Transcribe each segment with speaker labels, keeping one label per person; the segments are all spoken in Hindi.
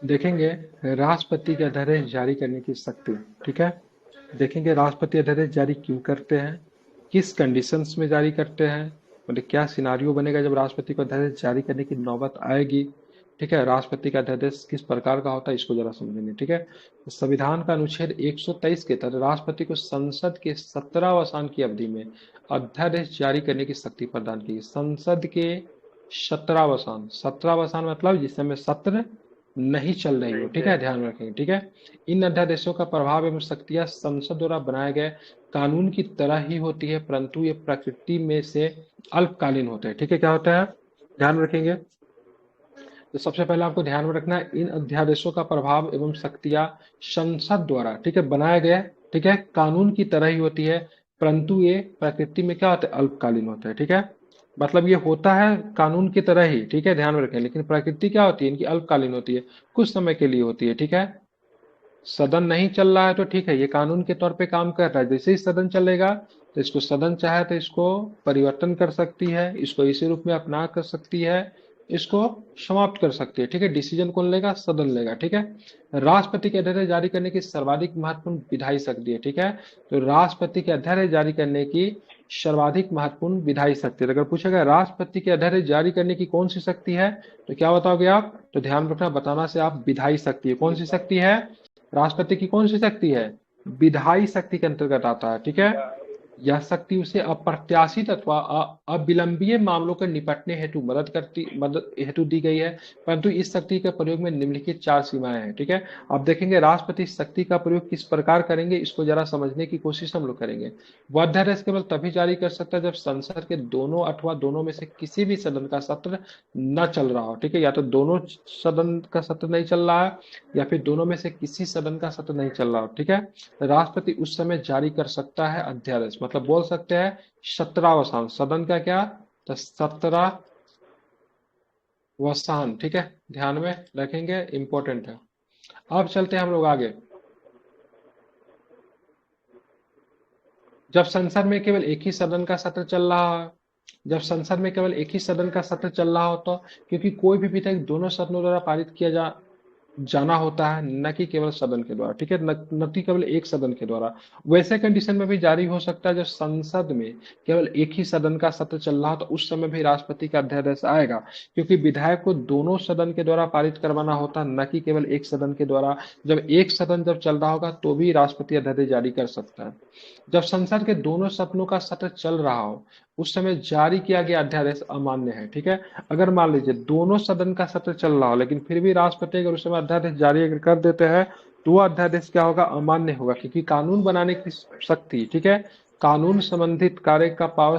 Speaker 1: देखेंगे राष्ट्रपति के अध्यादेश जारी करने की शक्ति। ठीक है, देखेंगे राष्ट्रपति अध्यादेश जारी क्यों करते हैं, किस कंडीशंस में जारी करते हैं, मतलब क्या सिनारियो बनेगा जब राष्ट्रपति को अध्यादेश जारी करने की नौबत आएगी। ठीक है, राष्ट्रपति का अध्यादेश किस प्रकार का होता है इसको जरा समझेंगे। ठीक है, तो संविधान का अनुच्छेद 123 के तहत राष्ट्रपति को संसद के 17वां की अवधि में अध्यादेश जारी करने की शक्ति प्रदान की। संसद के 17वां मतलब जिस समय सत्र नहीं चल रही हो। ठीक है, ध्यान में रखेंगे। ठीक है, इन अध्यादेशों का प्रभाव एवं शक्तियां संसद द्वारा बनाए गए कानून की तरह ही होती है, परंतु ये प्रकृति में से अल्पकालीन होते हैं। ठीक है, क्या होता है, ध्यान में रखेंगे। तो सबसे पहले आपको ध्यान में रखना है, इन अध्यादेशों का प्रभाव एवं शक्तियां संसद द्वारा, ठीक है, बनाए गए, ठीक है, कानून की तरह ही होती है, परंतु ये प्रकृति में क्या होते हैं, अल्पकालीन होते हैं। ठीक है, मतलब ये होता है कानून की तरह ही, ठीक है, ध्यान में रखें, लेकिन प्रकृति क्या होती है इनकी, अल्पकालीन होती है, कुछ समय के लिए होती है। ठीक है, सदन नहीं चल रहा है तो ठीक है, ये कानून के तौर पे काम कर रहा है, जैसे ही सदन चलेगा तो इसको सदन चाहे तो इसको परिवर्तन कर सकती है, इसको इसी रूप में अपना कर सकती है, इसको समाप्त कर सकती है। ठीक है, डिसीजन कौन लेगा, सदन लेगा। ठीक है, राष्ट्रपति के अध्यादेश जारी करने की सर्वाधिक महत्वपूर्ण विधायी शक्ति है। ठीक है, तो राष्ट्रपति के अध्यादेश जारी करने की सर्वाधिक महत्वपूर्ण विधायी शक्ति, अगर पूछेगा राष्ट्रपति के अध्यादेश जारी करने की कौन सी शक्ति है तो क्या बताओगे आप, तो ध्यान रखना, बताना से आप विधायी शक्ति है, कौन सी शक्ति है, राष्ट्रपति की कौन सी शक्ति है, विधायी शक्ति के अंतर्गत आता है। ठीक है, यह शक्ति उसे अप्रत्याशित अथवा अविलंबीय मामलों के निपटने हेतु मदद हेतु दी गई है, परंतु इस शक्ति के प्रयोग में निम्नलिखित 4 सीमाएं हैं। ठीक है, अब देखेंगे राष्ट्रपति इस शक्ति का प्रयोग किस प्रकार करेंगे, इसको जरा समझने की कोशिश हम लोग करेंगे। वह अध्यादेश केवल तभी जारी कर सकता है जब संसद के दोनों अथवा दोनों में से किसी भी सदन का सत्र न चल रहा हो। ठीक है, या तो दोनों सदन का सत्र नहीं चल रहा है या फिर दोनों में से किसी सदन का सत्र नहीं चल रहा हो। ठीक है, राष्ट्रपति उस समय जारी कर सकता है अध्यादेश, मतलब बोल सकते हैं 17वां सदन का क्या, तो 17वां। ठीक है, ध्यान में रखेंगे, इंपॉर्टेंट है। अब चलते हैं हम लोग आगे। जब संसद में केवल एक ही सदन का सत्र चल रहा है, जब संसद में केवल एक ही सदन का सत्र चल रहा हो तो, क्योंकि कोई भी विधेयक दोनों सदनों द्वारा पारित किया जाना होता है, न कि केवल सदन के द्वारा। ठीक है, न कि केवल एक सदन के द्वारा। वैसे कंडीशन में भी जारी हो सकता है जब संसद में केवल एक ही सदन का सत्र चल रहा हो, तो उस समय भी राष्ट्रपति का अध्यादेश आएगा, क्योंकि विधायक को दोनों सदन के द्वारा पारित करवाना होता है, न कि केवल एक सदन के द्वारा। जब एक सदन जब चल रहा होगा तो भी राष्ट्रपति अध्यादेश जारी कर सकता है। जब संसद के दोनों सदनों का सत्र चल रहा हो उस समय जारी किया गया अध्यादेश अमान्य है। ठीक है, अगर मान लीजिए दोनों सदन का सत्र चल रहा हो लेकिन फिर भी राष्ट्रपति अगर उस समय अध्यादेश जारी अगर कर देते हैं तो वह अध्यादेश क्या होगा, अमान्य होगा, क्योंकि कानून बनाने की शक्ति, ठीक है, कानून संबंधित कार्य का पावर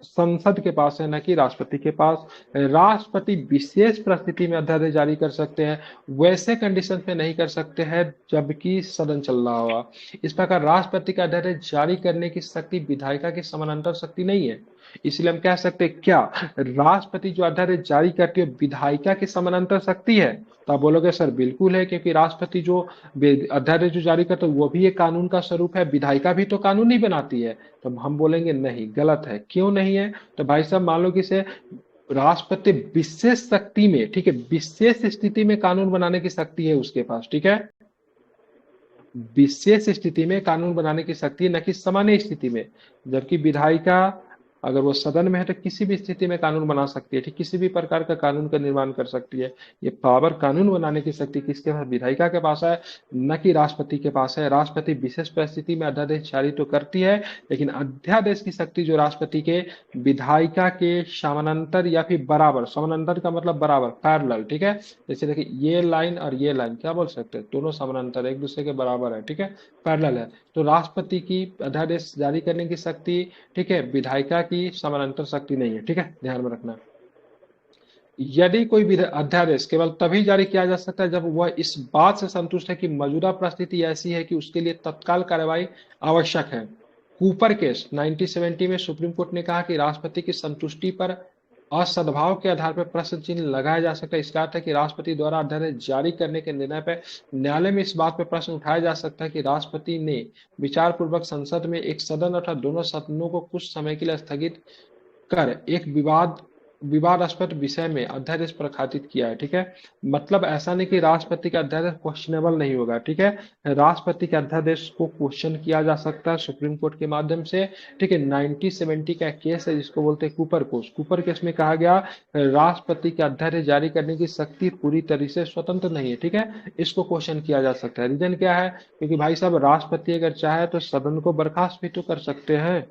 Speaker 1: संसद के पास है, न कि राष्ट्रपति के पास। राष्ट्रपति विशेष परिस्थिति में अध्यादेश जारी कर सकते हैं, वैसे कंडीशन पे नहीं कर सकते हैं जबकि सदन चल रहा होगा। इस प्रकार राष्ट्रपति का अध्यादेश जारी करने की शक्ति विधायिका की समानांतर शक्ति नहीं है, इसलिए हम कह सकते हैं क्या, राष्ट्रपति जो अध्यादेश जारी करती है विधायिका की समानांतर शक्ति है, तो आप बोलोगे सर बिल्कुल है, क्योंकि राष्ट्रपति जो अध्यादेश जो जारी करते हैं वो भी एक कानून का स्वरूप है, विधायिका भी तो कानून ही बनाती है। तो हम बोलेंगे नहीं, गलत है। क्यों नहीं है, तो भाई साहब मान लो कि से राष्ट्रपति विशेष शक्ति में, ठीक है, विशेष स्थिति में कानून बनाने की शक्ति है उसके पास। ठीक है, विशेष स्थिति में कानून बनाने की शक्ति है, न कि सामान्य स्थिति में। जबकि विधायिका अगर वो सदन में है तो किसी भी स्थिति में कानून बना सकती है, ठीक, किसी भी प्रकार का कानून का निर्माण कर सकती है। ये पावर, कानून बनाने की शक्ति किसके पास, विधायिका के पास है, न कि राष्ट्रपति के पास है। राष्ट्रपति विशेष परिस्थिति में अध्यादेश जारी तो करती है, लेकिन अध्यादेश की शक्ति जो राष्ट्रपति के विधायिका के समानांतर या फिर बराबर, समानांतर का मतलब बराबर, पैरेलल। ठीक है, जैसे देखिए ये लाइन और ये लाइन क्या बोल सकते हैं, दोनों समानांतर एक दूसरे के बराबर है। ठीक है, पैरेलल है, तो राष्ट्रपति की अध्यादेश जारी करने की शक्ति, ठीक है, विधायिका की समानांतर शक्ति नहीं है। ठीक है, ध्यान में रखना। यदि कोई अध्यादेश केवल तभी जारी किया जा सकता है जब वह इस बात से संतुष्ट है कि मौजूदा परिस्थिति ऐसी है कि उसके लिए तत्काल कार्रवाई आवश्यक है। कूपर केस 1970 में सुप्रीम कोर्ट ने कहा कि राष्ट्रपति की संतुष्टि पर असद्भाव के आधार पर प्रश्न चिन्ह लगाया जा सकता है। इसका अर्थ है कि राष्ट्रपति द्वारा अध्यादेश जारी करने के निर्णय पर न्यायालय में इस बात पर प्रश्न उठाया जा सकता है कि राष्ट्रपति ने विचार पूर्वक संसद में एक सदन अर्थात दोनों सदनों को कुछ समय के लिए स्थगित कर एक विवाद विवादास्पद विषय में अध्यादेश प्रकाशित किया है, ठीक है। मतलब ऐसा नहीं कि राष्ट्रपति का अध्यादेश क्वेश्चनेबल नहीं होगा, ठीक है। राष्ट्रपति के अध्यादेश को क्वेश्चन किया जा सकता है सुप्रीम कोर्ट के माध्यम से, ठीक है। 1970 का केस है जिसको बोलते हैं कूपर केस। कूपर केस में कहा गया राष्ट्रपति के अध्यादेश जारी करने की शक्ति पूरी तरह से स्वतंत्र नहीं है, ठीक है। इसको क्वेश्चन किया जा सकता है। रीजन क्या है? क्योंकि भाई साहब राष्ट्रपति अगर चाहे तो सदन को बर्खास्त भी तो कर सकते हैं।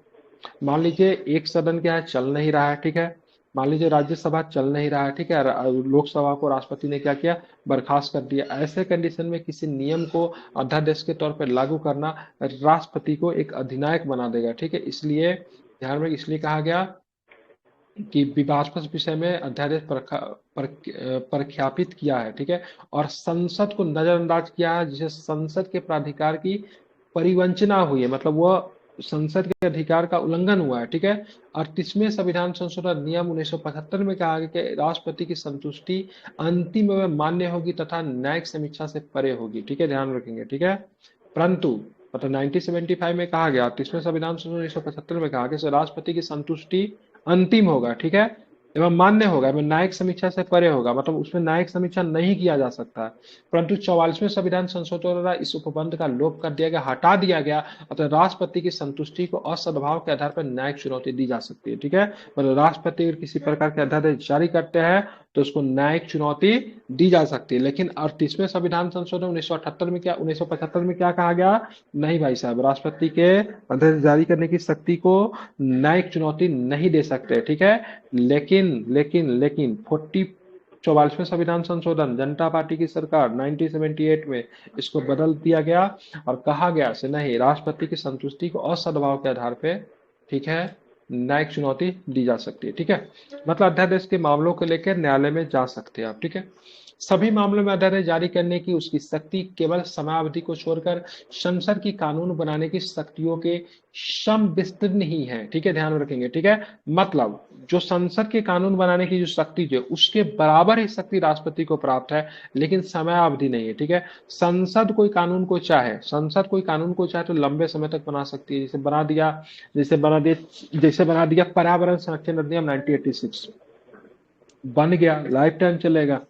Speaker 1: मान लीजिए एक सदन क्या है, चल नहीं रहा है, ठीक है। मान लीजिए राज्यसभा चल नहीं रहा है, ठीक है। लोकसभा को राष्ट्रपति ने क्या किया, बर्खास्त कर दिया। ऐसे कंडीशन में किसी नियम को अध्यादेश के तौर पर लागू करना राष्ट्रपति को एक अधिनायक बना देगा, ठीक है। इसलिए ध्यान में इसलिए कहा गया कि विवादास्पद विषय में अध्यादेश प्रख्यापित किया है, ठीक है। और संसद को नजरअंदाज किया है, जिसे संसद के प्राधिकार की परिवंचना हुई है, मतलब वह संसद के अधिकार का उल्लंघन हुआ है, ठीक है। 38वें संविधान संशोधन नियम 1975 में कहा गया कि राष्ट्रपति की संतुष्टि अंतिम एवं मान्य होगी तथा न्यायिक समीक्षा से परे होगी, ठीक है। ध्यान रखेंगे, ठीक है। परंतु मतलब 1975 में कहा गया, 38वें संविधान संशोधन 1975 में कहा गया राष्ट्रपति की संतुष्टि अंतिम होगा, ठीक है, एवं मान्य होगा एवं न्यायिक समीक्षा से परे होगा, मतलब उसमें न्यायिक समीक्षा नहीं किया जा सकता। परंतु 44वें संविधान संशोधन द्वारा इस उपबंध का लोप कर दिया गया, हटा दिया गया। अतः राष्ट्रपति की संतुष्टि को असद्भाव के आधार पर न्यायिक चुनौती दी जा सकती है, ठीक है। मतलब राष्ट्रपति अगर किसी प्रकार के अध्यादेश जारी करते हैं तो उसको न्यायिक चुनौती दी जा सकती है। लेकिन 38वें संविधान संशोधन 1975 में क्या कहा गया? नहीं भाई साहब, राष्ट्रपति के अध्यादेश जारी करने की शक्ति को न्यायिक चुनौती नहीं दे सकते, ठीक है। लेकिन 44वें संविधान संशोधन जनता पार्टी की सरकार 1978 में इसको बदल दिया गया और कहा गया से नहीं, राष्ट्रपति की संतुष्टि को असद्भाव के आधार पे, ठीक है, न्यायिक चुनौती दी जा सकती है, ठीक है। मतलब अध्यादेश के मामलों को लेकर न्यायालय में जा सकते हैं आप, ठीक है। सभी मामलों में अध्यादेश जारी करने की उसकी शक्ति केवल समयावधि को छोड़कर संसद की कानून बनाने की शक्तियों के सम विस्तीर्ण ही है, ठीक है। ध्यान रखेंगे, ठीक है। मतलब जो संसद के कानून बनाने की जो शक्ति जो उसके बराबर ही शक्ति राष्ट्रपति को प्राप्त है, लेकिन समयावधि नहीं है, ठीक है। संसद कोई कानून को चाहे तो लंबे समय तक बना सकती है। जैसे बना दिया पर्यावरण संरक्षण अधिनियम 1986 बन गया, लाइफ टाइम चलेगा,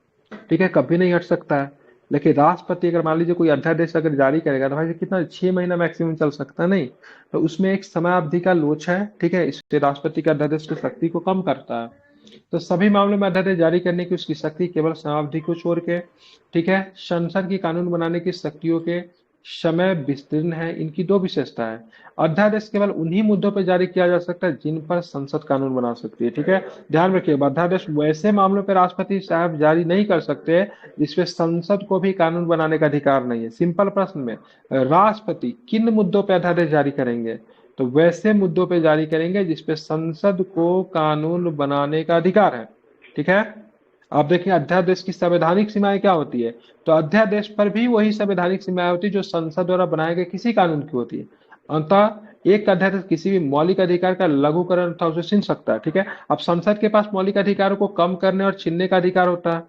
Speaker 1: ठीक है, कभी नहीं हट सकता है। लेकिन राष्ट्रपति अगर मान लीजिए कोई अध्यादेश अगर जारी करेगा तो भाई कितना 6 महीना मैक्सिमम चल सकता है, नहीं तो उसमें एक समयावधि का लोच है, ठीक है। इससे राष्ट्रपति के अध्यादेश की शक्ति को कम करता है। तो सभी मामलों में अध्यादेश जारी करने की उसकी शक्ति केवल समयावधि को छोड़ के, ठीक है, संसद की कानून बनाने की शक्तियों के समय विस्तीर्ण है। इनकी दो विशेषता है। अध्यादेश केवल उन्हीं मुद्दों पर जारी किया जा सकता है जिन पर संसद कानून बना सकती है, ठीक है। ध्यान रखिए, अध्यादेश वैसे मामलों पर राष्ट्रपति साहब जारी नहीं कर सकते जिसपे संसद को भी कानून बनाने का अधिकार नहीं है। सिंपल प्रश्न में राष्ट्रपति किन मुद्दों पर अध्यादेश जारी करेंगे? तो वैसे मुद्दों पे जारी करेंगे जिसपे संसद को कानून बनाने का अधिकार है, ठीक है। आप देखिए अध्यादेश की संवैधानिक सीमाएं क्या होती है, तो अध्यादेश पर भी वही संवैधानिक सीमाएं होती है जो संसद द्वारा बनाए गए किसी कानून की होती है। अतः एक अध्यादेश किसी भी मौलिक अधिकार का लघुकरण अथवा उसे छीन सकता है, ठीक है। अब संसद के पास मौलिक अधिकारों को कम करने और छीनने का अधिकार होता है,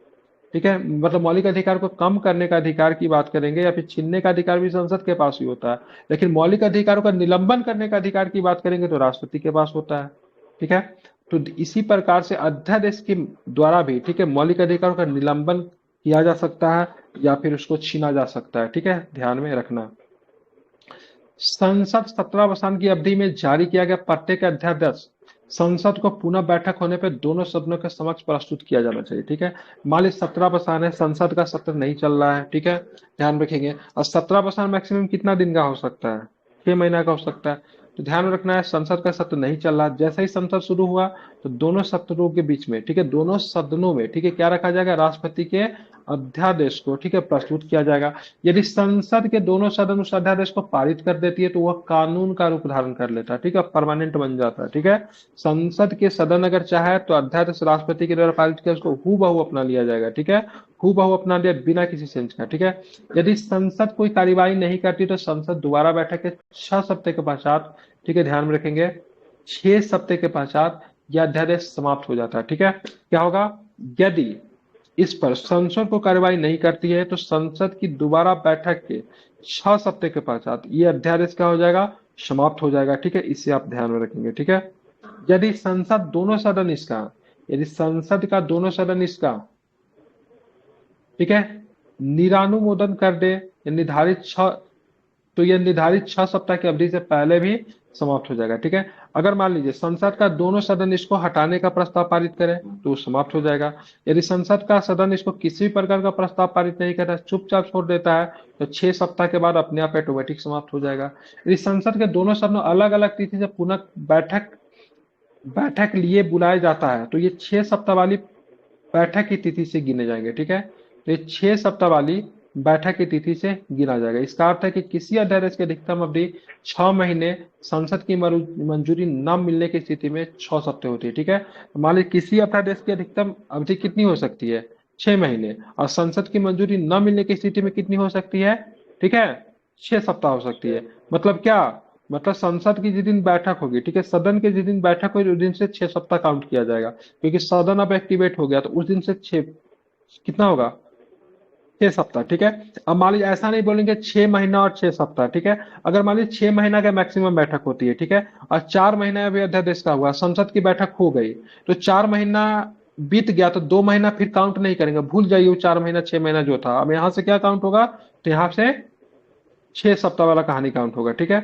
Speaker 1: ठीक है। मतलब मौलिक अधिकार को कम करने का अधिकार की बात करेंगे या फिर छीनने का अधिकार भी संसद के पास ही होता है। लेकिन मौलिक अधिकारों का निलंबन करने का अधिकार की बात करेंगे तो राष्ट्रपति के पास होता है, ठीक है। तो इसी प्रकार से अध्यादेश के द्वारा भी, ठीक है, मौलिक अधिकारों का निलंबन किया जा सकता है या फिर उसको छीना जा सकता है, ठीक है। ध्यान में रखना, संसद 17 वर्षांत की अवधि में जारी किया गया प्रत्येक अध्यादेश संसद को पुनः बैठक होने पर दोनों सदनों के समक्ष प्रस्तुत किया जाना चाहिए, ठीक है। मान लीजिए 17 वर्षांत है, संसद का सत्र नहीं चल रहा है, ठीक है, ध्यान रखेंगे। और 17 वर्षांत मैक्सिमम कितना दिन का हो सकता है? 6 महीना का हो सकता है। तो ध्यान रखना है संसद का सत्र नहीं चल रहा, जैसे ही संसद शुरू हुआ तो दोनों सत्रों के बीच में, ठीक है, दोनों सदनों में, ठीक है, क्या रखा जाएगा? राष्ट्रपति के अध्यादेश को, ठीक है, प्रस्तुत किया जाएगा। यदि संसद के दोनों सदन उस अध्यादेश को पारित कर देती है तो वह कानून का रूप धारण कर लेता है, ठीक है, परमानेंट बन जाता है, ठीक है। संसद के सदन अगर चाहे तो अध्यादेश राष्ट्रपति के द्वारा पारित किया उसको हूबहू अपना लिया जाएगा, ठीक है, हूबहू अपना लिया बिना किसी चेंज का, ठीक है। यदि संसद कोई कार्यवाही नहीं करती तो संसद दोबारा बैठक के 6 हफ्ते के पश्चात, ठीक है, ध्यान में रखेंगे, 6 हफ्ते के पश्चात यह अध्यादेश समाप्त हो जाता है, ठीक है। क्या होगा? यदि इस पर संसद को कार्यवाही नहीं करती है तो संसद की दोबारा बैठक के 6 हफ्ते के पश्चात ये अध्यादेश क्या हो जाएगा? समाप्त हो जाएगा, ठीक है। इसे आप ध्यान में रखेंगे, ठीक है। यदि संसद दोनों सदन इसका यदि संसद का दोनों सदन इसका, ठीक है, निरानुमोदन कर दे, निर्धारित 6, तो यह निर्धारित 6 सप्ताह की अवधि से पहले भी समाप्त हो जाएगा। ठीक है, अगर मान लीजिए संसद का दोनों सदन इसको हटाने का प्रस्ताव पारित करे तो समाप्त हो जाएगा। यदि संसद का सदन इसको किसी भी प्रकार का प्रस्ताव पारित नहीं करता, चुपचाप छोड़ देता है, तो 6 सप्ताह के बाद अपने आप ऑटोमेटिक समाप्त हो जाएगा। यदि संसद के दोनों सदनों अलग अलग तिथि से पुनः बैठक बैठक लिए बुलाया जाता है, तो ये 6 सप्ताह वाली बैठक की तिथि से गिने जाएंगे। ठीक है, तो ये 6 सप्ताह वाली बैठक की तिथि से गिना जाएगा। इसका अर्थ है कि किसी अध्यादेश की अधिकतम अवधि 6 महीने, संसद की मंजूरी न मिलने की स्थिति में 6 सप्ताह होती है। ठीक है, तो मान लीजिए किसी अध्यादेश की अधिकतम अवधि कितनी हो सकती है, 6 महीने, और संसद की मंजूरी न मिलने की स्थिति में कितनी हो सकती है, ठीक है, 6 सप्ताह हो सकती है। मतलब क्या, मतलब संसद की जिस दिन बैठक होगी, ठीक है, सदन के जिस दिन बैठक होगी उस दिन से 6 सप्ताह काउंट किया जाएगा, क्योंकि सदन अब एक्टिवेट हो गया, तो उस दिन से 6 कितना होगा, 6 सप्ताह। ठीक है, अब मान लीजिए ऐसा नहीं बोलेंगे 6 महीना और 6 सप्ताह। ठीक है, अगर मान लीजिए 6 महीना का मैक्सिमम बैठक होती है, ठीक है, और 4 महीना अभी अध्यादेश का हुआ, संसद की बैठक हो गई, तो 4 महीना बीत गया, तो 2 महीना फिर काउंट नहीं करेंगे, भूल जाइए वो 4 महीना 6 महीना जो था। अब यहाँ से क्या काउंट होगा, तो यहाँ से 6 सप्ताह वाला कहानी काउंट होगा। ठीक है,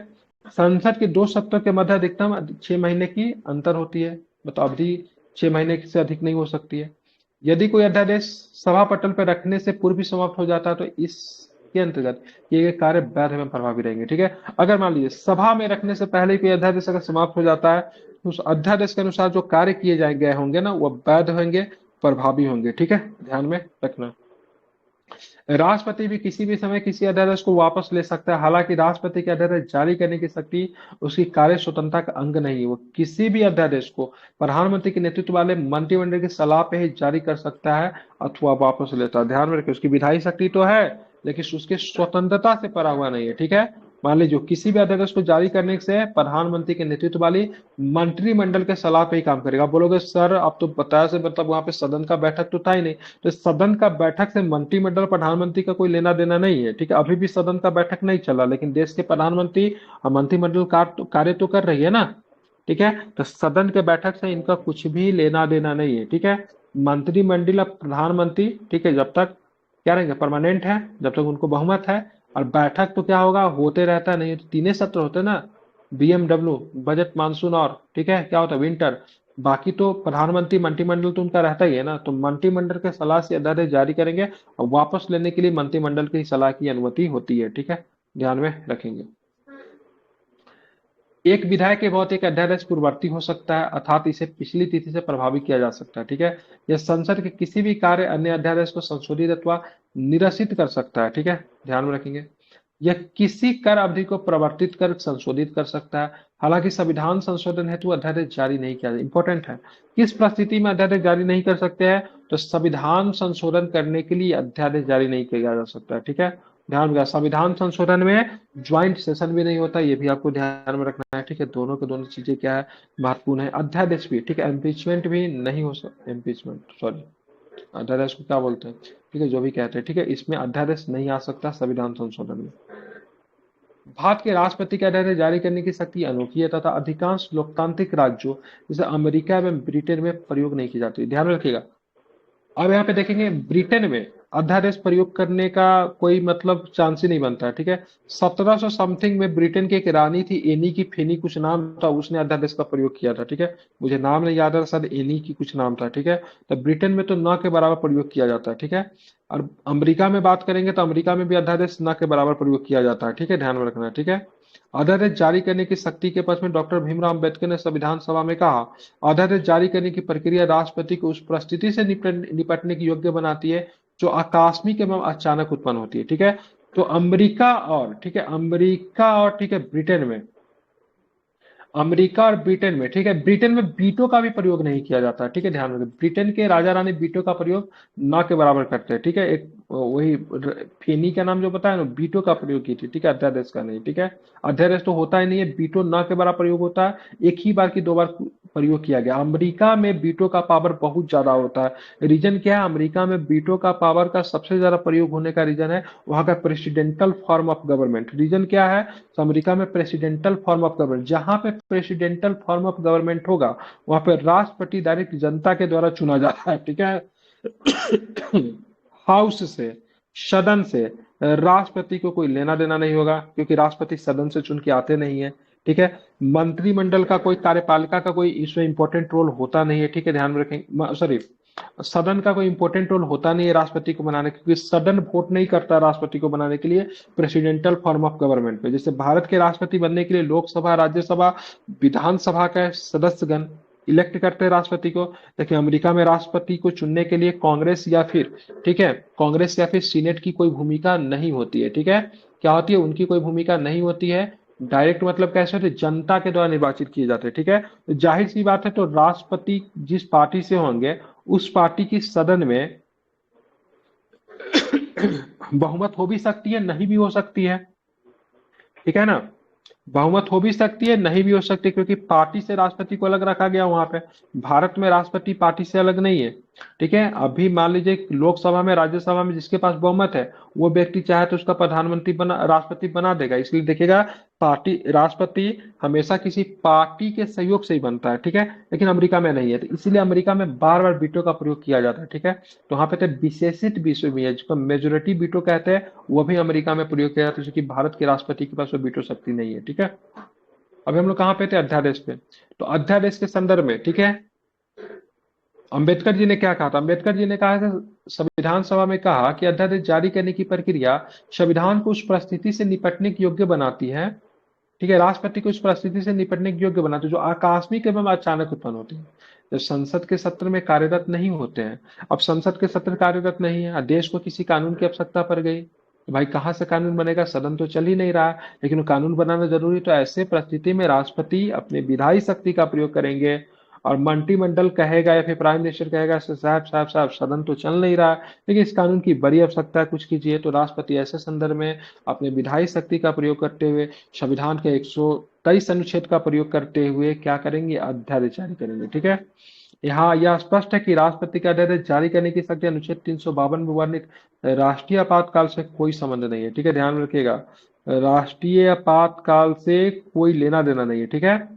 Speaker 1: संसद के 2 सप्ताह के मध्य अधिकतम 6 महीने की अंतर होती है, मतलब अवधि 6 महीने से अधिक नहीं हो सकती है। यदि कोई अध्यादेश सभा पटल पर रखने से पूर्व ही समाप्त हो जाता है, तो इसके अंतर्गत किए गए कार्य वैध एवं प्रभावी रहेंगे। ठीक है, अगर मान लीजिए सभा में रखने से पहले कोई अध्यादेश अगर समाप्त हो जाता है, तो उस अध्यादेश के अनुसार जो कार्य किए जाए गए होंगे ना, वो वैध होंगे, प्रभावी होंगे। ठीक है, ध्यान में रखना। राष्ट्रपति भी किसी भी समय किसी अध्यादेश को वापस ले सकता है। हालांकि राष्ट्रपति के अध्यादेश जारी करने की शक्ति उसकी कार्य स्वतंत्रता का अंग नहीं है। वो किसी भी अध्यादेश को प्रधानमंत्री के नेतृत्व वाले मंत्रिमंडल की सलाह पे ही जारी कर सकता है अथवा वापस लेता है। ध्यान में रखिए, उसकी विधायी शक्ति तो है, लेकिन उसकी स्वतंत्रता से परा हुआ नहीं है। ठीक है, मान लीजिए किसी भी अध्यादेश को जारी करने से प्रधानमंत्री के नेतृत्व वाली मंत्रिमंडल के सलाह पे ही काम करेगा। आप बोलोगे सर आप तो बताया से, मतलब वहां पे सदन का बैठक तो था ही नहीं, तो सदन का बैठक से मंत्रिमंडल प्रधानमंत्री का कोई लेना देना नहीं है। ठीक है, अभी भी सदन का बैठक नहीं चला, लेकिन देश के प्रधानमंत्री और मंत्रिमंडल कार्य तो कर रही है ना। ठीक है, तो सदन के बैठक से इनका कुछ भी लेना देना नहीं है। ठीक है, मंत्रिमंडल और प्रधानमंत्री, ठीक है, जब तक क्या रहेंगे, परमानेंट है, जब तक उनको बहुमत है। और बैठक तो क्या होगा, होते रहता है, नहीं तो 3 सत्र होते हैं ना, बीएमडब्ल्यू, बजट, मानसून, और ठीक है क्या होता है, विंटर। बाकी तो प्रधानमंत्री मंत्रिमंडल तो उनका रहता ही है ना, तो मंत्रिमंडल के सलाह से अध्यादेश जारी करेंगे, और वापस लेने के लिए मंत्रिमंडल की सलाह की अनुमति होती है। ठीक है, ध्यान में रखेंगे। एक विधायक के बहुत एक अध्यादेश पूर्ववर्ती हो सकता है, अर्थात इसे पिछली तिथि से प्रभावी किया जा सकता है। ठीक है, यह संसद के किसी भी कार्य अन्य अध्यादेश को संशोधित अथवा निरसित कर सकता है। ठीक है, ध्यान में रखेंगे। यह किसी कर अवधि को प्रवर्तित कर संशोधित कर सकता है। हालांकि संविधान संशोधन हेतु अध्यादेश जारी नहीं किया, इंपॉर्टेंट है। किस परिस्थिति में अध्यादेश जारी नहीं कर सकते हैं, तो संविधान संशोधन करने के लिए अध्यादेश जारी नहीं किया जा सकता है। ठीक है, ध्यान रखिएगा, संविधान संशोधन में ज्वाइंट सेशन भी नहीं होता, ये भी आपको ध्यान में रखना है। ठीक है, दोनों के दोनों चीजें क्या है, महत्वपूर्ण है। अध्यादेश भी, ठीक है, इम्पीचमेंट भी नहीं हो सकता, इम्पीचमेंट सॉरी, अध्यादेश को क्या बोलते हैं, ठीक है, जो भी कहते हैं। ठीक है, इसमें अध्यादेश नहीं आ सकता संविधान संशोधन में। भारत के राष्ट्रपति के अध्यादेश जारी करने की शक्ति अनोखी है तथा अधिकांश लोकतांत्रिक राज्यों जैसे अमेरिका एवं ब्रिटेन में प्रयोग नहीं की जाती। ध्यान में रखिएगा। अब यहाँ पे देखेंगे ब्रिटेन में अध्यादेश प्रयोग करने का कोई मतलब चांस ही नहीं बनता है। ठीक है, 1700 समथिंग में ब्रिटेन की एक रानी थी, एनी की फेनी कुछ नाम था, उसने अध्यादेश का प्रयोग किया था। ठीक है, मुझे नाम नहीं याद है, शायद एनी की कुछ नाम था। ठीक है, तो ब्रिटेन में तो न के बराबर प्रयोग किया जाता है। ठीक है, और अमेरिका में बात करेंगे तो अमेरिका में भी अध्यादेश न के बराबर प्रयोग किया जाता है। ठीक है, ध्यान में रखना है। ठीक है, अध्यादेश जारी करने की शक्ति के पक्ष में डॉक्टर भीमराव अम्बेडकर ने संविधान सभा में कहा, अध्यादेश जारी करने की प्रक्रिया राष्ट्रपति को उस परिस्थिति से निपटने की योग्य बनाती है जो आकस्मिक एवं अचानक उत्पन्न होती है। ठीक है, तो अमेरिका और, ठीक है, अमेरिका और, ठीक है, ब्रिटेन में, अमेरिका और ब्रिटेन में, ठीक है, ब्रिटेन में बीटो का भी प्रयोग नहीं किया जाता। ठीक है, ध्यान रखें, ब्रिटेन के राजा रानी बीटो का प्रयोग ना के बराबर करते हैं। ठीक है, एक वही फेनी का नाम जो बताया ना, बीटो का प्रयोग की थी। ठीक है, अध्यादेश का नहीं। ठीक है, अध्यादेश तो होता ही नहीं है, बीटो ना के बराबर प्रयोग होता है, एक ही बार की 2 बार प्रयोग किया गया। अमेरिका में वीटो का पावर बहुत ज्यादा होता है। रीजन क्या है? अमेरिका में वीटो का पावर का सबसे ज्यादा प्रयोग होने का रीजन है वहां का presidential form of government. Reason क्या है? तो अमेरिका में प्रेसिडेंटल फॉर्म ऑफ गवर्नमेंट, जहां पे प्रेसिडेंटल फॉर्म ऑफ गवर्नमेंट होगा वहां पे राष्ट्रपति डायरेक्ट जनता के द्वारा चुना जाता है, ठीक है। हाउस से, सदन से राष्ट्रपति को कोई लेना देना नहीं होगा, क्योंकि राष्ट्रपति सदन से चुन के आते नहीं है, ठीक है। मंत्रिमंडल का कोई, कार्यपालिका का कोई इसमें इंपॉर्टेंट रोल होता नहीं है, ठीक है, ध्यान में रखें। सॉरी, सदन का कोई इंपॉर्टेंट रोल होता नहीं है राष्ट्रपति को बनाने, क्योंकि सदन वोट नहीं करता राष्ट्रपति को बनाने के लिए प्रेसिडेंटल फॉर्म ऑफ गवर्नमेंट पे। जैसे भारत के राष्ट्रपति बनने के लिए लोकसभा, राज्यसभा, विधानसभा का सदस्यगण इलेक्ट करते हैं राष्ट्रपति को। देखिए अमेरिका में राष्ट्रपति को चुनने के लिए कांग्रेस या फिर, ठीक है, कांग्रेस या फिर सीनेट की कोई भूमिका नहीं होती है, ठीक है। क्या होती है? उनकी कोई भूमिका नहीं होती है। डायरेक्ट मतलब कैसे होते? जनता के द्वारा निर्वाचित किए जाते हैं, ठीक है। तो जाहिर सी बात है, तो राष्ट्रपति जिस पार्टी से होंगे उस पार्टी की सदन में बहुमत हो भी सकती है, नहीं भी हो सकती है, ठीक है ना। बहुमत हो भी सकती है, नहीं भी हो सकती, क्योंकि पार्टी से राष्ट्रपति को अलग रखा गया वहां पे। भारत में राष्ट्रपति पार्टी से अलग नहीं है, ठीक है। अभी मान लीजिए लोकसभा में, राज्यसभा में जिसके पास बहुमत है वो व्यक्ति चाहे तो उसका प्रधानमंत्री बना, राष्ट्रपति बना देगा। इसलिए देखिएगा, पार्टी, राष्ट्रपति हमेशा किसी पार्टी के सहयोग से ही बनता है, ठीक है। लेकिन अमेरिका में नहीं है, तो इसीलिए अमेरिका में बार बार वीटो का प्रयोग किया जाता है, ठीक है। तो वहां पे तो विशेषित विषय भी है जिसको मेजोरिटी वीटो कहते हैं, वो भी अमेरिका में प्रयोग किया जाता है, क्योंकि भारत के राष्ट्रपति के पास वो वीटो शक्ति नहीं है, ठीक है। अभी हम लोग कहाँ पे थे? अध्यादेश पे। तो अध्यादेश के संदर्भ में, ठीक है, अंबेडकर जी ने क्या कहा था? अंबेडकर जी ने कहा था, संविधान सभा में कहा कि अध्यादेश जारी करने की प्रक्रिया संविधान को उस परिस्थिति से निपटने के योग्य बनाती है, ठीक है, राष्ट्रपति को उस परिस्थिति से निपटने के योग्य बनाते हैं जो आकस्मिक एवं अचानक उत्पन्न होती है, जब संसद के सत्र में कार्यरत नहीं होते हैं। अब संसद के सत्र कार्यरत नहीं है, देश को किसी कानून की आवश्यकता पड़ गई, तो भाई कहाँ से कानून बनेगा? सदन तो चल ही नहीं रहा, लेकिन वो कानून बनाना जरूरी। तो ऐसे परिस्थिति में राष्ट्रपति अपने विधायी शक्ति का प्रयोग करेंगे, और मंत्रिमंडल कहेगा या फिर प्राइम मिनिस्टर कहेगा साहब साहब साहब सदन तो चल नहीं रहा, लेकिन इस कानून की बड़ी आवश्यकता है, कुछ कीजिए। तो राष्ट्रपति ऐसे संदर्भ में अपने विधायी शक्ति का प्रयोग करते हुए संविधान के 123 अनुच्छेद का प्रयोग करते हुए क्या करेंगे? अध्यादेश जारी करेंगे, ठीक है। यहाँ यह स्पष्ट है कि राष्ट्रपति का अध्यादेश जारी करने की शक्ति अनुच्छेद 352 में वर्णित राष्ट्रीय आपातकाल से कोई संबंध नहीं है, ठीक है, ध्यान में रखिएगा। राष्ट्रीय आपातकाल से कोई लेना देना नहीं है, ठीक है।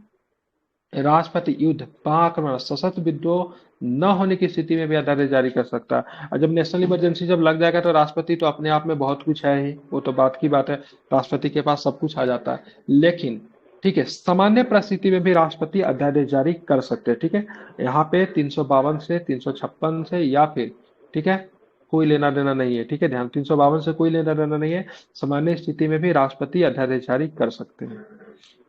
Speaker 1: राष्ट्रपति युद्ध, आक्रमण, सशस्त्र विद्रोह न होने की स्थिति में भी अध्यादेश जारी कर सकता है। और जब नेशनल इमरजेंसी जब लग जाएगा तो राष्ट्रपति तो अपने आप में बहुत कुछ है ही, वो तो बात की बात है, राष्ट्रपति के पास सब कुछ आ जाता है। लेकिन ठीक है, सामान्य परिस्थिति में भी राष्ट्रपति अध्यादेश जारी कर सकते हैं, ठीक है। यहाँ पे 352 से 356 से या फिर, ठीक है, कोई लेना देना नहीं है, ठीक है, ध्यान, 352 से कोई लेना देना नहीं है। सामान्य स्थिति में भी राष्ट्रपति अध्यादेश जारी कर सकते हैं।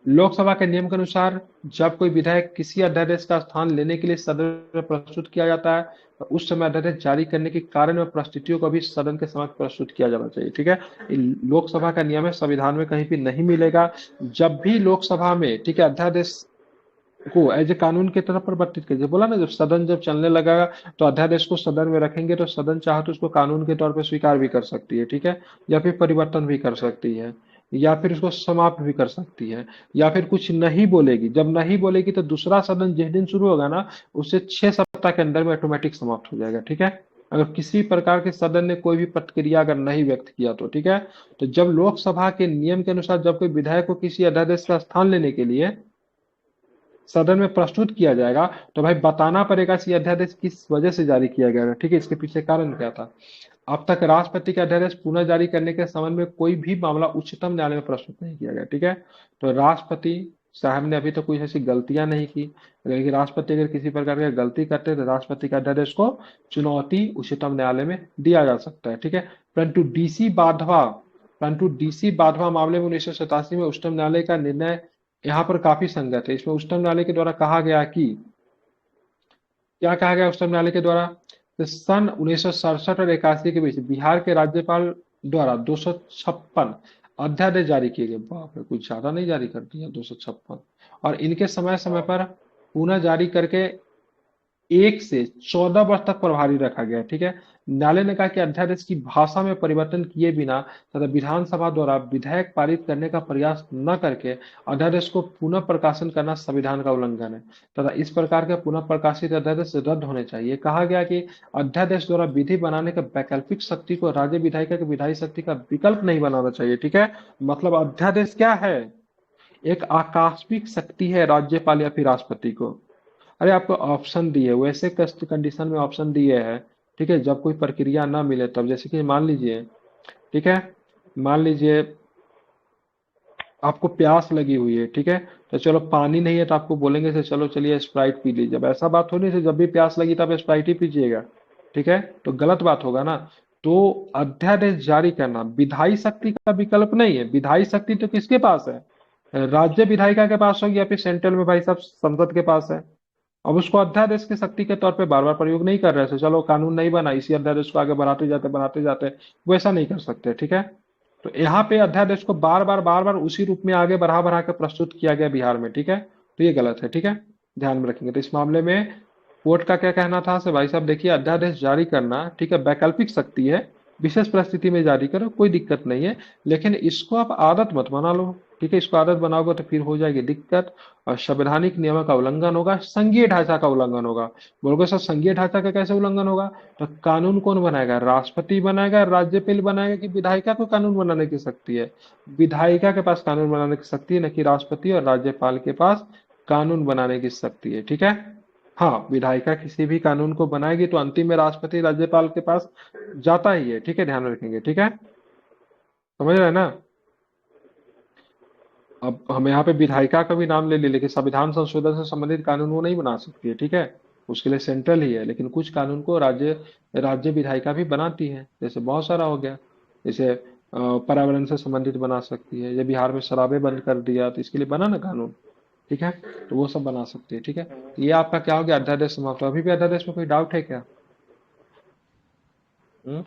Speaker 1: लोकसभा के नियम के अनुसार जब कोई विधायक किसी अध्यादेश का स्थान लेने के लिए सदन में प्रस्तुत किया जाता है, तो उस समय अध्यादेश जारी करने के कारण और परिस्थितियों को भी सदन के समक्ष प्रस्तुत किया जाना चाहिए, ठीक है। लोकसभा का नियम है, संविधान में कहीं भी नहीं मिलेगा। जब भी लोकसभा में, ठीक है, अध्यादेश को एज ए कानून की तरफ परिवर्तित कीजिए, बोला ना, जब सदन जब चलने लगा तो अध्यादेश को सदन में रखेंगे तो सदन चाहे तो उसको कानून के तौर पर स्वीकार भी कर सकती है, ठीक है, या फिर परिवर्तन भी कर सकती है, या फिर उसको समाप्त भी कर सकती है, या फिर कुछ नहीं बोलेगी। जब नहीं बोलेगी तो दूसरा सदन जिस दिन शुरू होगा ना, उससे 6 सप्ताह के अंदर में ऑटोमेटिक समाप्त हो जाएगा, ठीक है, अगर किसी प्रकार के सदन ने कोई भी प्रतिक्रिया अगर नहीं व्यक्त किया तो, ठीक है। तो जब लोकसभा के नियम के अनुसार जब कोई विधायक को किसी अध्यादेश का स्थान लेने के लिए सदन में प्रस्तुत किया जाएगा, तो भाई बताना पड़ेगा कि अध्यादेश किस वजह से जारी किया गया, ठीक है, इसके पीछे कारण क्या था। अब तक राष्ट्रपति का अध्यादेश पुनः जारी करने के संबंध में कोई भी मामला उच्चतम न्यायालय में प्रस्तुत नहीं किया गया, ठीक है। तो राष्ट्रपति साहब ने अभी तक कोई ऐसी गलतियां नहीं की। अगर राष्ट्रपति अगर किसी प्रकार की गलती करते तो राष्ट्रपति का अध्यादेश को चुनौती उच्चतम न्यायालय में दिया जा सकता है, ठीक है। परंतु डीसी बाधवा मामले में 1987 में उच्चतम न्यायालय का निर्णय यहाँ पर काफी संगत है। इसमें उच्चतम न्यायालय के द्वारा कहा गया कि, क्या कहा गया उच्चतम न्यायालय के द्वारा? तो सन 1967 और 81 के बीच बिहार के राज्यपाल द्वारा 256 अध्यादेश जारी किए गए। बाप रे, कुछ ज्यादा नहीं जारी कर दिया 256, और इनके समय समय पर पुनः जारी करके 1 से 14 वर्ष तक प्रभारी रखा गया। ठीक है। न्यायालय ने कहा कि अध्यादेश की भाषा में परिवर्तन किए बिना तथा विधानसभा द्वारा विधेयक पारित करने का प्रयास न करके अध्यादेश को पुनः प्रकाशन करना संविधान का उल्लंघन है तथा इस प्रकार के पुनः प्रकाशित अध्यादेश रद्द होने चाहिए। कहा गया कि अध्यादेश द्वारा विधि बनाने के वैकल्पिक शक्ति को राज्य विधायिका की विधायी शक्ति का विकल्प नहीं बनाना चाहिए। ठीक है। मतलब अध्यादेश क्या है? एक आकस्मिक शक्ति है राज्यपाल या फिर राष्ट्रपति को। अरे आपको ऑप्शन दिए, वैसे कस्ट कंडीशन में ऑप्शन दिए है। ठीक है। जब कोई प्रक्रिया ना मिले तब, जैसे कि मान लीजिए, ठीक है, मान लीजिए आपको प्यास लगी हुई है। ठीक है। तो चलो पानी नहीं है तो आपको बोलेंगे से चलो चलिए स्प्राइट पी लीजिए। जब ऐसा बात होनी से जब भी प्यास लगी तब स्प्राइट ही पीजिएगा। ठीक है। तो गलत बात होगा ना। तो अध्यादेश जारी करना विधायी शक्ति का विकल्प नहीं है। विधायी शक्ति तो किसके पास है? राज्य विधायिका के पास होगी या फिर सेंट्रल में भाई साहब संसद के पास है। अब उसको अध्यादेश की शक्ति के तौर पे बार बार प्रयोग नहीं कर रहे थे, चलो कानून नहीं बना इसी अध्यादेश को आगे बढ़ाते जाते वैसा नहीं कर सकते। ठीक है। तो यहाँ पे अध्यादेश को बार बार उसी रूप में आगे बढ़ा बढ़ा के प्रस्तुत किया गया बिहार में। ठीक है। तो ये गलत है। ठीक है। ध्यान में रखेंगे। तो इस मामले में कोर्ट का क्या कहना था से भाई साहब देखिए, अध्यादेश जारी करना ठीक है वैकल्पिक शक्ति है, विशेष परिस्थिति में जारी करो कोई दिक्कत नहीं है, लेकिन इसको आप आदत मत बना लो। ठीक है। इसको आदत बनाओगे तो फिर हो जाएगी दिक्कत और संवैधानिक नियमों का उल्लंघन होगा, संघीय ढांचा का उल्लंघन होगा। बोलोगे सर संघीय ढांचा का कैसे उल्लंघन होगा? तो कानून कौन बनाएगा? राष्ट्रपति बनाएगा, राज्यपाल बनाएगा कि विधायिका को कानून बनाने की शक्ति है? विधायिका के पास कानून बनाने की शक्ति है, न कि राष्ट्रपति और राज्यपाल के पास कानून बनाने की शक्ति है। ठीक है। हाँ, विधायिका किसी भी कानून को बनाएगी तो अंतिम में राष्ट्रपति राज्यपाल के पास जाता ही है। ठीक है। ध्यान रखेंगे। ठीक है। समझ रहे हैं ना? अब हम यहाँ पे विधायिका का भी नाम ले लिए, लेकिन संविधान संशोधन से संबंधित कानून वो नहीं बना सकती है। ठीक है। उसके लिए सेंट्रल ही है, लेकिन कुछ कानून को राज्य राज्य विधायिका भी बनाती है। जैसे बहुत सारा हो गया, जैसे पर्यावरण से संबंधित बना सकती है। ये बिहार में शराबें बंद कर दिया तो इसके लिए बना ना कानून। ठीक है। तो वो सब बना सकती है। ठीक है। तो ये आपका क्या हो गया? अध्यादेश समाप्त। अभी भी अध्यादेश में कोई डाउट है क्या? हम्म।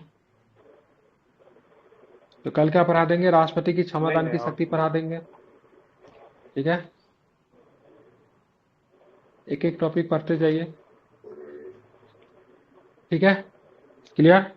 Speaker 1: तो कल क्या पढ़ा देंगे? राष्ट्रपति की
Speaker 2: नहीं
Speaker 1: क्षमतान
Speaker 2: नहीं
Speaker 1: की
Speaker 2: और
Speaker 1: शक्ति पढ़ा देंगे। ठीक है। एक एक टॉपिक पढ़ते जाइए। ठीक है। क्लियर?